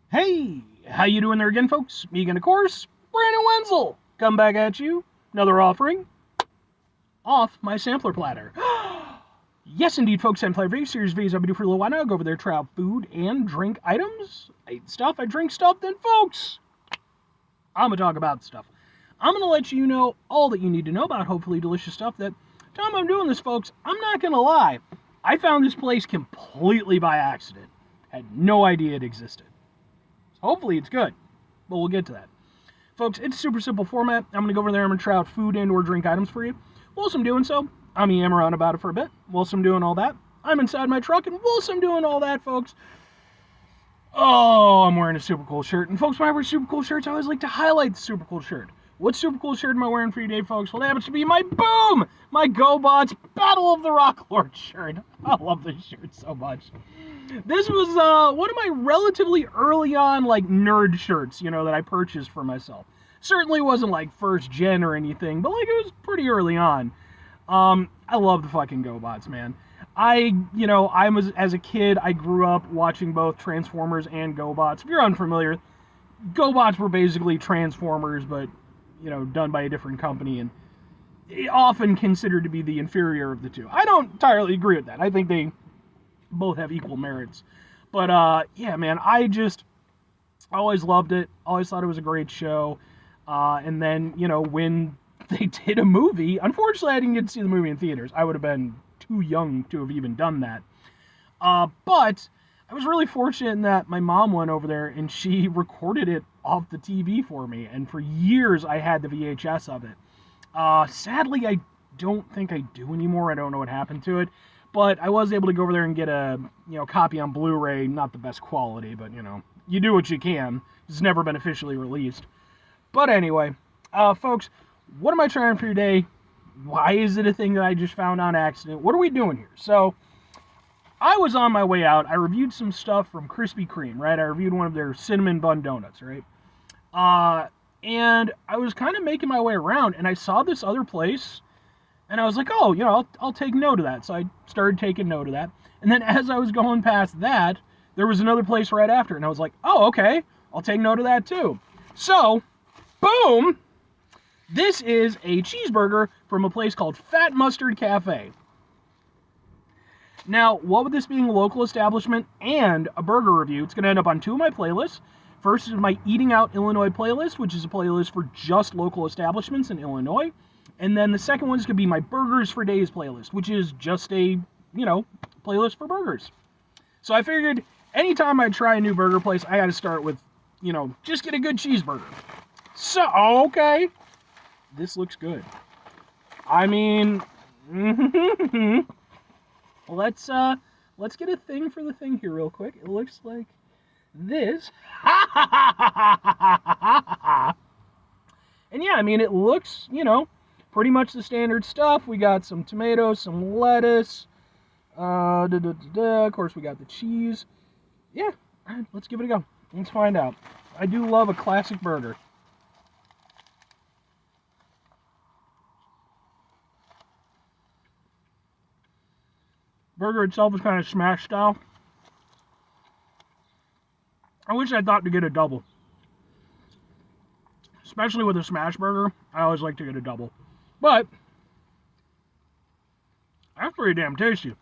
Hey, how you doing there again, folks? Me again, of course, Brandon Wenzel. Come back at you. Another offering off my sampler platter. Yes, indeed, folks. And Platter series videos I've been doing for a little while now. I go over there, try out food and drink items. I eat stuff, I drink stuff. Then, folks, I'm gonna talk about stuff. I'm gonna let you know all that you need to know about hopefully delicious stuff. That time I'm doing this, folks, I'm not gonna lie. I found this place completely by accident. Had no idea it existed. Hopefully it's good, but we'll get to that. Folks, it's a super simple format. I'm going to go over there, I'm going to try out food and or drink items for you. Whilst I'm doing so, I'm yammering on about it for a bit. Whilst I'm doing all that, I'm inside my truck, and whilst I'm doing all that, folks, I'm wearing a super cool shirt. And folks, when I wear super cool shirts, I always like to highlight the super cool shirt. What super cool shirt am I wearing for you today, folks? Well, it happens to be my my GoBots Battle of the Rock Lord shirt. I love this shirt so much. This was one of my relatively early on nerd shirts, that I purchased for myself. Certainly wasn't like first gen or anything, but it was pretty early on. I love the fucking GoBots, man. As a kid, I grew up watching both Transformers and GoBots. If you're unfamiliar, GoBots were basically Transformers, but done by a different company, and often considered to be the inferior of the two. I don't entirely agree with that. I think they both have equal merits. But yeah, man, I always loved it. Always thought it was a great show. And then, when they did a movie, unfortunately, I didn't get to see the movie in theaters. I would have been too young to have even done that. But I was really fortunate in that my mom went over there and she recorded it off the TV for me. And for years, I had the VHS of it. Sadly, I don't think I do anymore. I don't know what happened to it. But I was able to go over there and get a copy on Blu-ray. Not the best quality, but you do what you can. It's never been officially released. But anyway, folks, what am I trying for today? Why is it a thing that I just found on accident? What are we doing here? So, I was on my way out. I reviewed some stuff from Krispy Kreme, right? I reviewed one of their cinnamon bun donuts, right? And I was kind of making my way around, and I saw this other place, and I was like, oh, I'll take note of that. So I started taking note of that. And then as I was going past that, there was another place right after, and I was like, oh, okay, I'll take note of that too. So, boom! This is a cheeseburger from a place called Fatt Mustard Cafe. Now, what with this being a local establishment and a burger review, it's going to end up on two of my playlists. First is my Eating Out Illinois playlist, which is a playlist for just local establishments in Illinois. And then the second one is going to be my Burgers for Days playlist, which is just a, playlist for burgers. So I figured anytime I try a new burger place, I got to start with, just get a good cheeseburger. So, okay. This looks good. I mean, let's get a thing for the thing here real quick. It looks like this. And yeah, I mean, it looks, pretty much the standard stuff. We got some tomatoes, some lettuce. Of course, we got the cheese. Yeah, all right, let's give it a go. Let's find out. I do love a classic burger. Burger itself is kind of smash style. I wish I thought to get a double. Especially with a smash burger, I always like to get a double. But that's pretty damn tasty.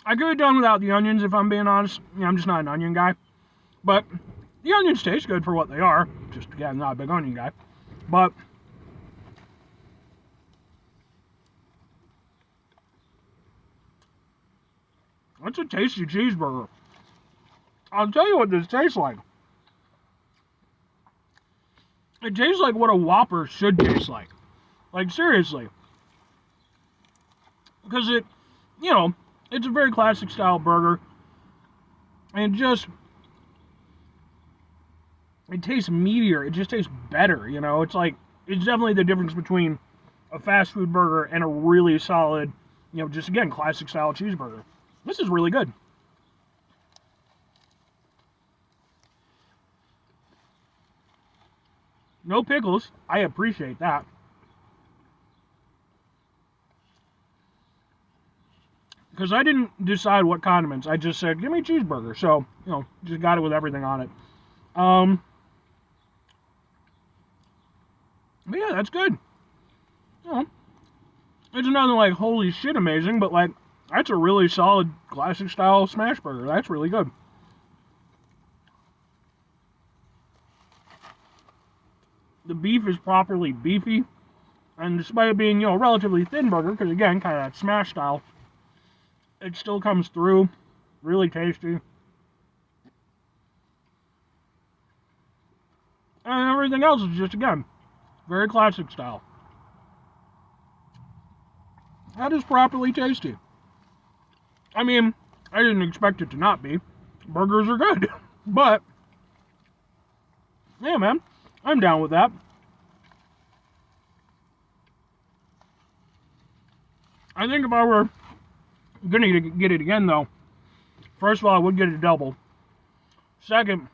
I could have done without the onions if I'm being honest. I'm just not an onion guy. But the onions taste good for what they are. Just, again, not a big onion guy. But it's a tasty cheeseburger. I'll tell you what this tastes like. It tastes like what a Whopper should taste like. Like, seriously. Because it's a very classic style burger. And it tastes meatier. It just tastes better, It's it's definitely the difference between a fast food burger and a really solid, just again, classic style cheeseburger. This is really good. No pickles. I appreciate that. because I didn't decide what condiments. I just said, give me a cheeseburger. So, just got it with everything on it. But yeah, that's good. It's nothing like holy shit amazing, but like, that's a really solid classic style smash burger. That's really good. The beef is properly beefy, and despite it being, a relatively thin burger, because again, kind of that smash style, it still comes through. Really tasty. And everything else is just, again, very classic style. That is properly tasty. I mean, I didn't expect it to not be. Burgers are good. But, yeah, man, I'm down with that. I think if I were going to get it again, though, first of all, I would get it a double. Second,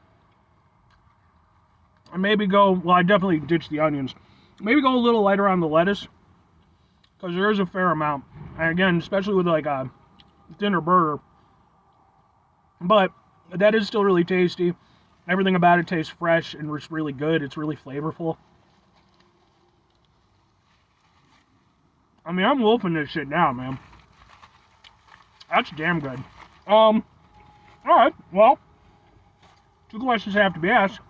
I maybe I definitely ditch the onions. Maybe go a little lighter on the lettuce, because there is a fair amount. And again, especially with like a thinner burger. But that is still really tasty. Everything about it tastes fresh and it's really good. It's really flavorful. I mean, I'm wolfing this shit now, man. That's damn good. Alright, well, 2 questions have to be asked.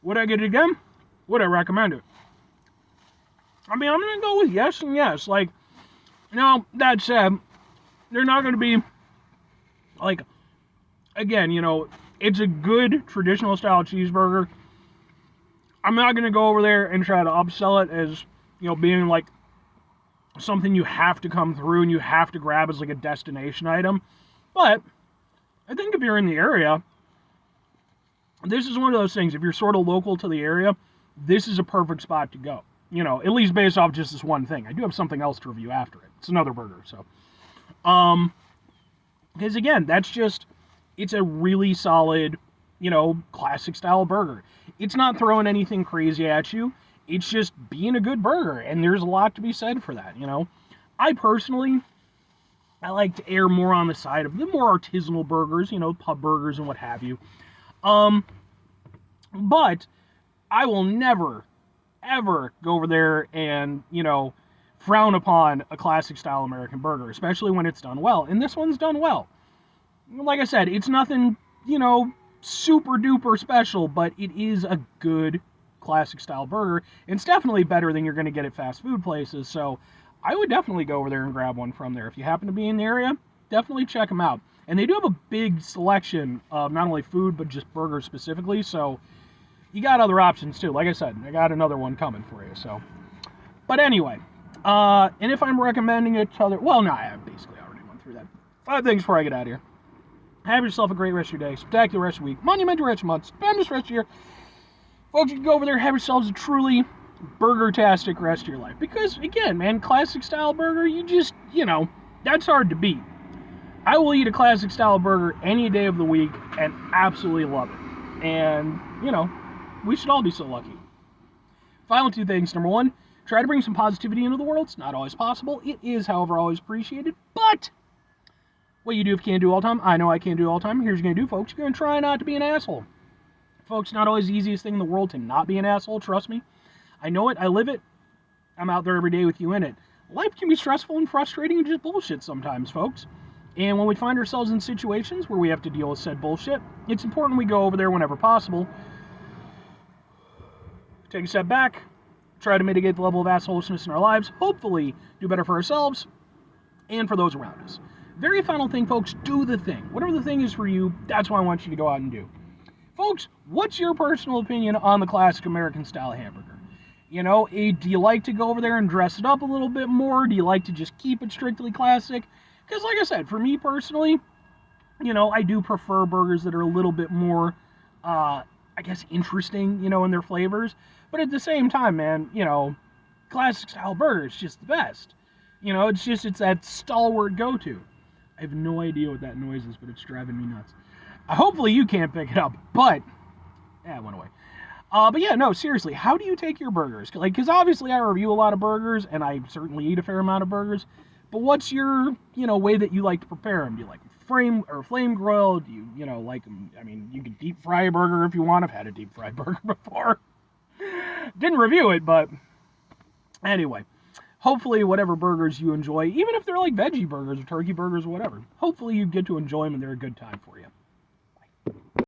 Would I get it again? Would I recommend it? I mean, I'm going to go with yes and yes. Like, now, that said, they're not going to be, like, again, it's a good traditional style cheeseburger. I'm not going to go over there and try to upsell it as, being, like, something you have to come through and you have to grab as, like, a destination item. But I think if you're in the area, this is one of those things. If you're sort of local to the area, this is a perfect spot to go. At least based off just this one thing. I do have something else to review after it. It's another burger, so. Because again, it's a really solid, classic style burger. It's not throwing anything crazy at you. It's just being a good burger, and there's a lot to be said for that, I personally, I like to err more on the side of the more artisanal burgers, pub burgers and what have you. But I will never, ever go over there and, frown upon a classic style American burger, especially when it's done well. And this one's done well. Like I said, it's nothing, super duper special, but it is a good classic style burger. And it's definitely better than you're going to get at fast food places. So I would definitely go over there and grab one from there. If you happen to be in the area, definitely check them out. And they do have a big selection of not only food, but just burgers specifically. So you got other options too. Like I said, I got another one coming for you. So, but anyway, and if I'm recommending it to I basically already went through that. 5 things before I get out of here. Have yourself a great rest of your day, spectacular rest of the week, monumental rest of the month, stupendous rest of your year. Folks, you can go over there and have yourselves a truly burger-tastic rest of your life. Because, again, man, classic style burger, you just, that's hard to beat. I will eat a classic style burger any day of the week and absolutely love it. And, we should all be so lucky. Final 2 things. Number 1, try to bring some positivity into the world. It's not always possible. It is, however, always appreciated. But what you do if you can't do all the time, I know I can't do all the time. Here's what you're going to do, folks. You're going to try not to be an asshole. Folks, not always the easiest thing in the world to not be an asshole, trust me. I know it. I live it. I'm out there every day with you in it. Life can be stressful and frustrating and just bullshit sometimes, folks. And when we find ourselves in situations where we have to deal with said bullshit, it's important we go over there whenever possible. Take a step back, try to mitigate the level of assholishness in our lives, hopefully do better for ourselves and for those around us. Very final thing, folks, do the thing. Whatever the thing is for you, that's what I want you to go out and do. Folks, what's your personal opinion on the classic American style hamburger? Do you like to go over there and dress it up a little bit more? Do you like to just keep it strictly classic? Because like I said, for me personally, I do prefer burgers that are a little bit more, interesting, in their flavors. But at the same time, man, classic style burger is just the best. It's that stalwart go-to. I have no idea what that noise is, but it's driving me nuts. Hopefully you can't pick it up, but it went away. But yeah, no, seriously, how do you take your burgers? Because obviously I review a lot of burgers, and I certainly eat a fair amount of burgers. But what's your, way that you like to prepare them? Do you like flame grilled? Do you like them? I mean, you can deep fry a burger if you want. I've had a deep fried burger before. Didn't review it, but anyway. Hopefully, whatever burgers you enjoy, even if they're like veggie burgers or turkey burgers or whatever, hopefully you get to enjoy them and they're a good time for you.